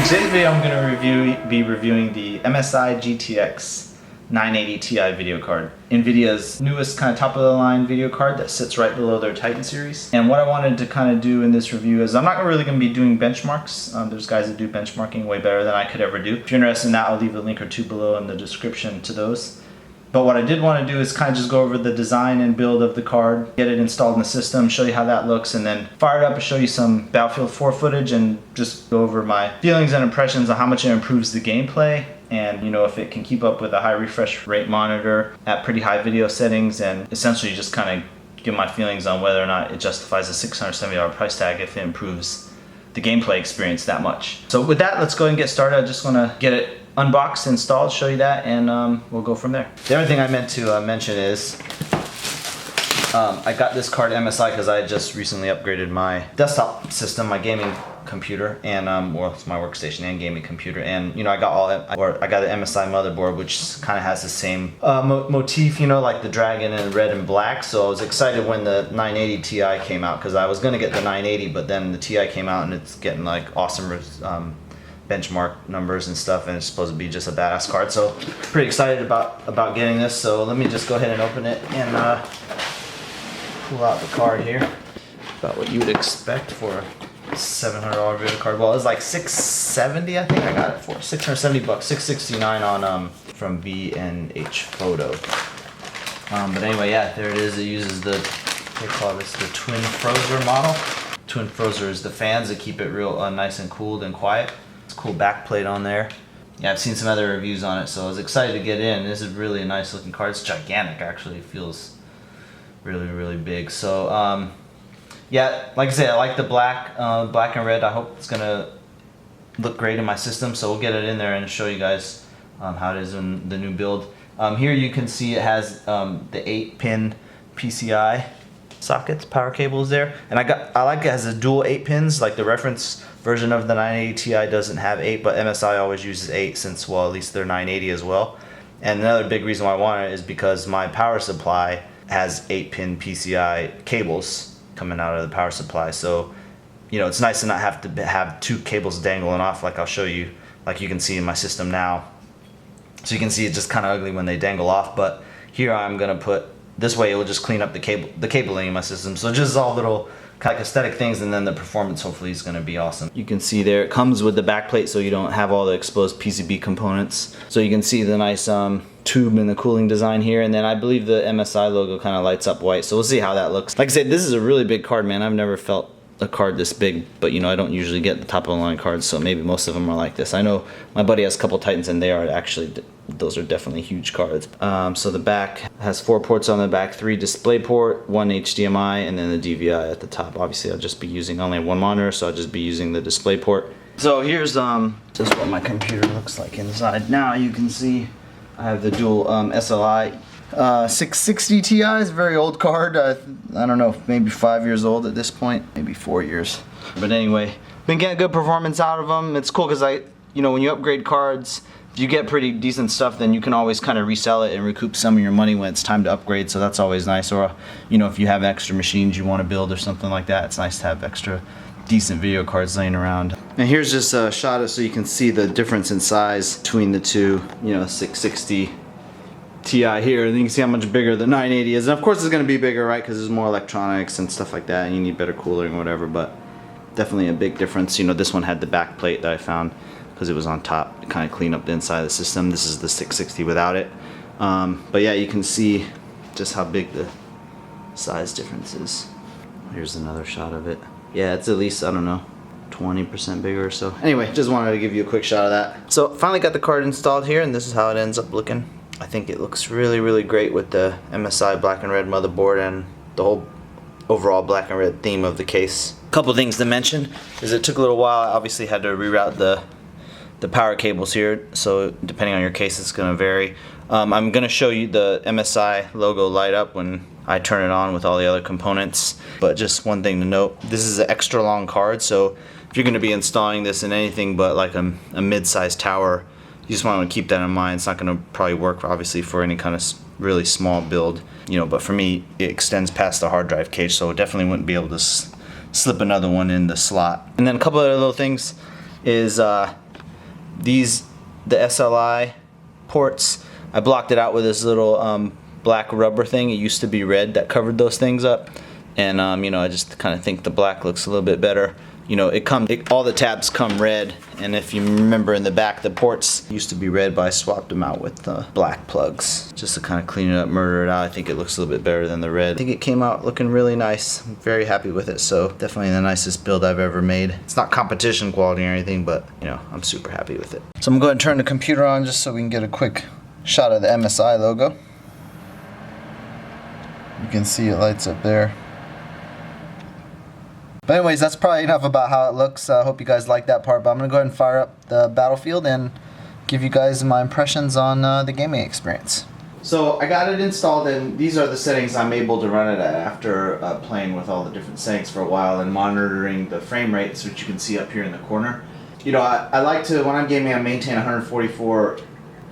today's video I'm going to be reviewing the MSI GTX 980 Ti video card. NVIDIA's newest kind of top of the line video card that sits right below their Titan series. And what I wanted to kind of do in this review is I'm not really going to be doing benchmarks. There's guys that do benchmarking way better than I could ever do. If you're interested in that, I'll leave a link or two below in the description to those. But what I did want to do is kind of just go over the design and build of the card, get it installed in the system, show you how that looks, and then fire it up and show you some Battlefield 4 footage and just go over my feelings and impressions on how much it improves the gameplay and, you know, if it can keep up with a high refresh rate monitor at pretty high video settings, and essentially just kind of give my feelings on whether or not it justifies a $670 price tag if it improves the gameplay experience that much. So with that, let's go ahead and get started. I just want to get it unboxed, installed, show you that, and we'll go from there. The other thing I meant to mention is I got this card MSI because I just recently upgraded my desktop system, my gaming computer, and well, it's my workstation and gaming computer, and you know I got an MSI motherboard which kind of has the same motif, you know, like the dragon in red and black. So I was excited when the 980 Ti came out because I was gonna get the 980, but then the Ti came out and it's getting like awesome benchmark numbers and stuff, and it's supposed to be just a badass card. So pretty excited about getting this. So let me just go ahead and open it and pull out the card here. About what you would expect for a $700 video card. Well, it's like $670, I think I got it for. $670, $669 on from B&H Photo. But anyway, yeah, there it is. It uses they call this the Twin Frozer model. Twin Frozer is the fans that keep it real nice and cooled and quiet. It's a cool back plate on there. Yeah, I've seen some other reviews on it, so I was excited to get in. This is really a nice looking card. It's gigantic, actually. It feels really, really big. So yeah, like I said, I like the black and red. I hope it's gonna look great in my system, so we'll get it in there and show you guys how it is in the new build. Here you can see it has the 8-pin PCI sockets, power cables there, and I like it has a dual 8 pins. Like the reference version of the 980 Ti doesn't have 8, but MSI always uses 8 since, well, at least they're 980 as well. And another big reason why I want it is because my power supply has 8-pin PCI cables coming out of the power supply. So, you know, it's nice to not have to have two cables dangling off like I'll show you, like you can see in my system now. So you can see it's just kind of ugly when they dangle off, but here I'm gonna put, this way it will just clean up the cabling in my system. So just all little kind of aesthetic things, and then the performance hopefully is going to be awesome. You can see there it comes with the back plate, so you don't have all the exposed PCB components. So you can see the nice tube and the cooling design here, and then I believe the MSI logo kind of lights up white. So we'll see how that looks. Like I said, this is a really big card, man. I've never felt a card this big, but you know, I don't usually get the top of the line cards, so maybe most of them are like this. I know my buddy has a couple Titans, and they are actually, those are definitely huge cards. So the back has 4 ports on the back, 3 display port, 1 HDMI, and then the DVI at the top. Obviously I'll just be using only one monitor, so I'll just be using the display port. So here's just what my computer looks like inside. Now you can see I have the dual SLI 660 Ti. Is a very old card. I don't know, maybe 5 years old at this point, maybe 4 years. But anyway, been getting good performance out of them. It's cool because you know, when you upgrade cards, if you get pretty decent stuff, then you can always kind of resell it and recoup some of your money when it's time to upgrade. So that's always nice. Or you know, if you have extra machines you want to build or something like that, it's nice to have extra decent video cards laying around. And here's just a shot of, so you can see the difference in size between the two. You know, 660 Ti here, and you can see how much bigger the 980 is. And of course it's going to be bigger, right, because there's more electronics and stuff like that, and you need better cooling or whatever, but definitely a big difference. You know, this one had the back plate that I found because it was on top to kind of clean up the inside of the system. This is the 660 without it. But yeah, you can see just how big the size difference is. Here's another shot of it. Yeah, it's at least, I don't know, 20% bigger or so. Anyway, just wanted to give you a quick shot of that. So finally got the card installed here, and this is how it ends up looking. I think it looks really, really great with the MSI black and red motherboard and the whole overall black and red theme of the case. A couple things to mention is it took a little while. I obviously had to reroute the power cables here, so depending on your case it's going to vary. I'm going to show you the MSI logo light up when I turn it on with all the other components. But just one thing to note, this is an extra long card, so if you're going to be installing this in anything but like a mid-sized tower, you just want to keep that in mind. It's not going to probably work obviously for any kind of really small build, you know, but for me it extends past the hard drive cage, so definitely wouldn't be able to slip another one in the slot. And then a couple other little things is the SLI ports, I blocked it out with this little black rubber thing. It used to be red that covered those things up, and you know, I just kind of think the black looks a little bit better. You know, all the tabs come red, and if you remember in the back, the ports used to be red, but I swapped them out with black plugs just to kind of clean it up, murder it out. I think it looks a little bit better than the red. I think it came out looking really nice. I'm very happy with it, so definitely the nicest build I've ever made. It's not competition quality or anything, but you know, I'm super happy with it. So I'm going to turn the computer on just so we can get a quick shot of the MSI logo. You can see it lights up there. But anyways, that's probably enough about how it looks. I hope you guys like that part, but I'm going to go ahead and fire up the Battlefield and give you guys my impressions on the gaming experience. So I got it installed, and these are the settings I'm able to run it at after playing with all the different settings for a while and monitoring the frame rates, which you can see up here in the corner. You know, I like to, when I'm gaming, I maintain 144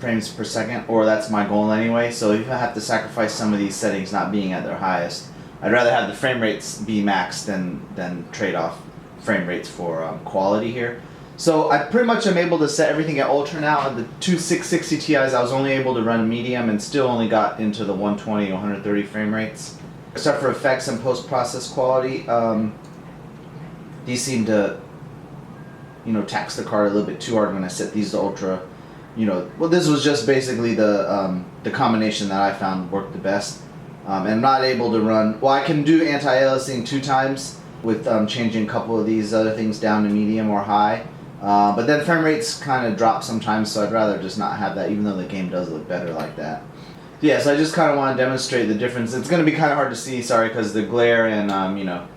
frames per second, or that's my goal anyway. So if I have to sacrifice some of these settings not being at their highest, I'd rather have the frame rates be maxed than trade off frame rates for quality here. So I pretty much am able to set everything at ultra now. The two 660 Ti's I was only able to run medium and still only got into the 120, 130 frame rates. Except for effects and post-process quality, these seem to, you know, tax the card a little bit too hard when I set these to ultra. You know, well, this was just basically the combination that I found worked the best. And I'm not able to run, well, I can do anti-aliasing 2 times with changing a couple of these other things down to medium or high. But then frame rates kind of drop sometimes, so I'd rather just not have that, even though the game does look better like that. Yeah, so I just kind of want to demonstrate the difference. It's going to be kind of hard to see, sorry, because the glare and, you know,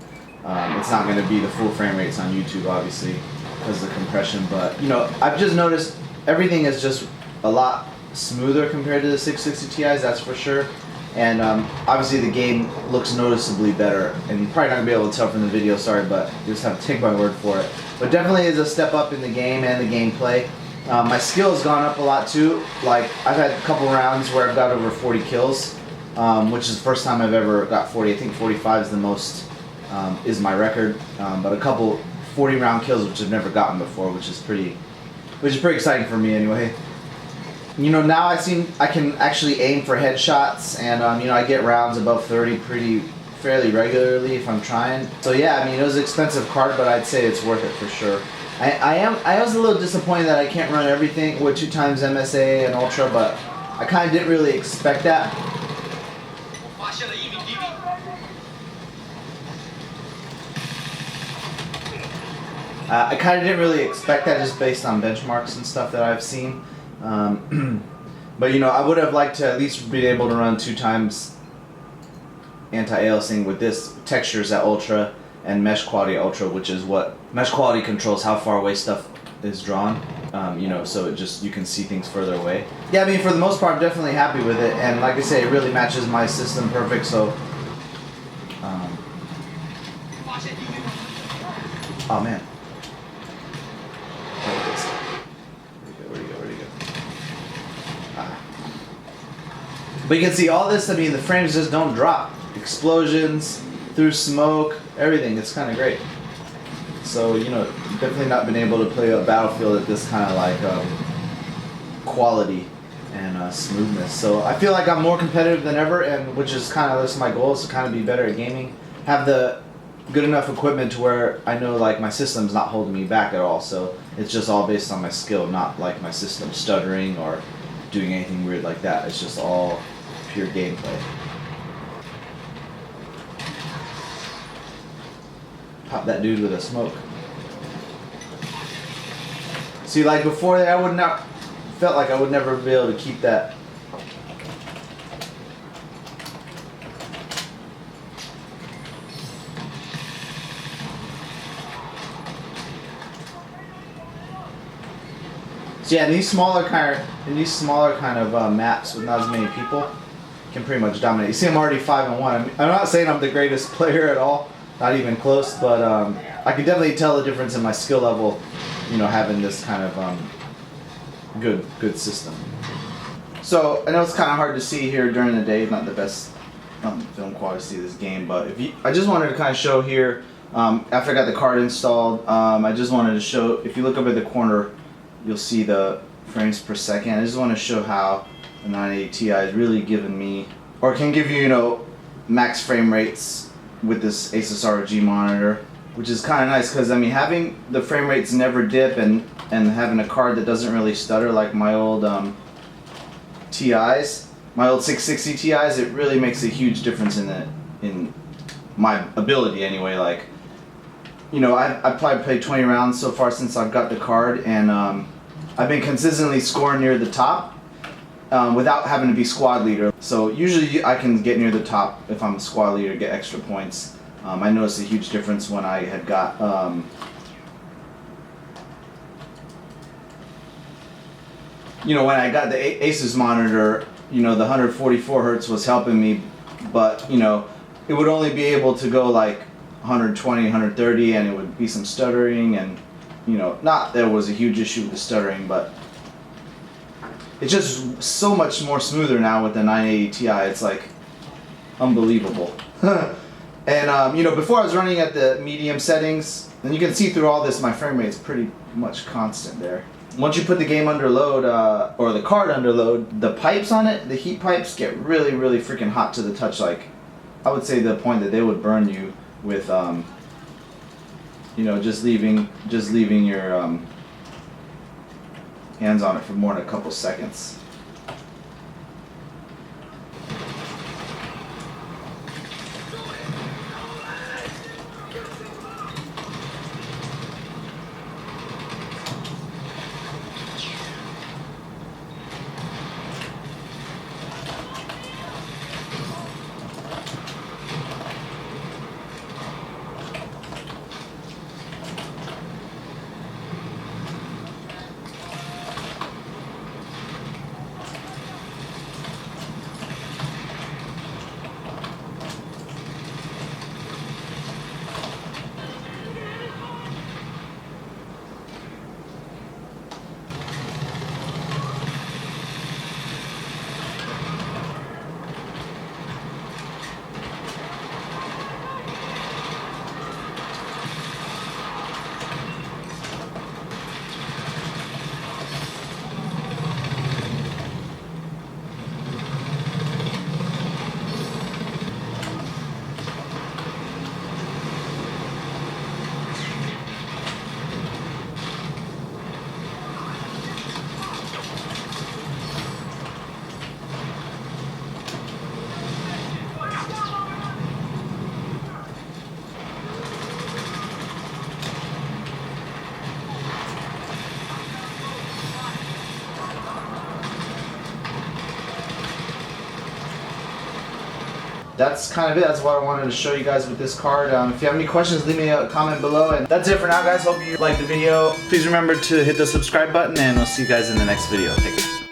it's not going to be the full frame rates on YouTube, obviously, because of the compression. But, you know, I've just noticed everything is just a lot smoother compared to the 660 Ti's, that's for sure. And obviously the game looks noticeably better, and you're probably not going to be able to tell from the video, sorry, but you just have to take my word for it. But definitely is a step up in the game and the gameplay. My skill has gone up a lot too. Like, I've had a couple rounds where I've got over 40 kills, which is the first time I've ever got 40. I think 45 is the most, is my record. But a couple 40 round kills which I've never gotten before, which is pretty exciting for me anyway. You know, now I can actually aim for headshots, and you know, I get rounds above 30 fairly regularly if I'm trying. So yeah, I mean, it was an expensive card, but I'd say it's worth it for sure. I was a little disappointed that I can't run everything with 2 times MSA and Ultra, but I kind of didn't really expect that. I kind of didn't really expect that just based on benchmarks and stuff that I've seen. But you know, I would have liked to at least be able to run 2 times anti-aliasing with this textures at ultra and mesh quality at ultra, which is what mesh quality controls how far away stuff is drawn. You know, so it just, you can see things further away. Yeah, I mean, for the most part, I'm definitely happy with it, and like I say, it really matches my system perfect. So, oh man. But you can see all this, I mean, the frames just don't drop. Explosions, through smoke, everything. It's kind of great. So, you know, definitely not been able to play a Battlefield at this kind of like quality and smoothness. So I feel like I'm more competitive than ever, and which is kind of, that's my goal, is to kind of be better at gaming. Have the good enough equipment to where I know like my system's not holding me back at all. So it's just all based on my skill, not like my system stuttering or doing anything weird like that. It's just all pure gameplay. Pop that dude with a smoke. See, like before that, I would not felt like I would never be able to keep that. So yeah, in these smaller kind of maps with not as many people, can pretty much dominate. You see, I'm already 5-1. I'm not saying I'm the greatest player at all, not even close, but I can definitely tell the difference in my skill level, you know, having this kind of good system. So I know it's kind of hard to see here during the day, not the best film quality to see this game, but I just wanted to kind of show here, after I got the card installed, I just wanted to show, if you look up at the corner, you'll see the frames per second. I just want to show how the 980 Ti is really giving me, or can give you, you know, max frame rates with this Asus ROG monitor, which is kind of nice because I mean having the frame rates never dip and having a card that doesn't really stutter like my old TIs, my old 660 Ti's, it really makes a huge difference in my ability anyway. Like, you know, I've probably played 20 rounds so far since I've got the card, and I've been consistently scoring near the top without having to be squad leader. So usually I can get near the top if I'm a squad leader, get extra points. I noticed a huge difference when I had got you know, when I got the Asus monitor, you know, the 144 hertz was helping me, but you know, it would only be able to go like 120, 130, and it would be some stuttering, and you know, not that it was a huge issue with the stuttering, but it's just so much more smoother now with the 980 Ti. It's like unbelievable. And you know, before I was running at the medium settings, and you can see through all this, my frame rate is pretty much constant there. Once you put the game under load, or the card under load, the pipes on it, the heat pipes get really, really freaking hot to the touch. Like, I would say the point that they would burn you with, you know, just leaving your hands on it for more than a couple seconds. That's kind of it. That's what I wanted to show you guys with this card. If you have any questions, leave me a comment below. And that's it for now, guys. Hope you liked the video. Please remember to hit the subscribe button, and we'll see you guys in the next video. Take care.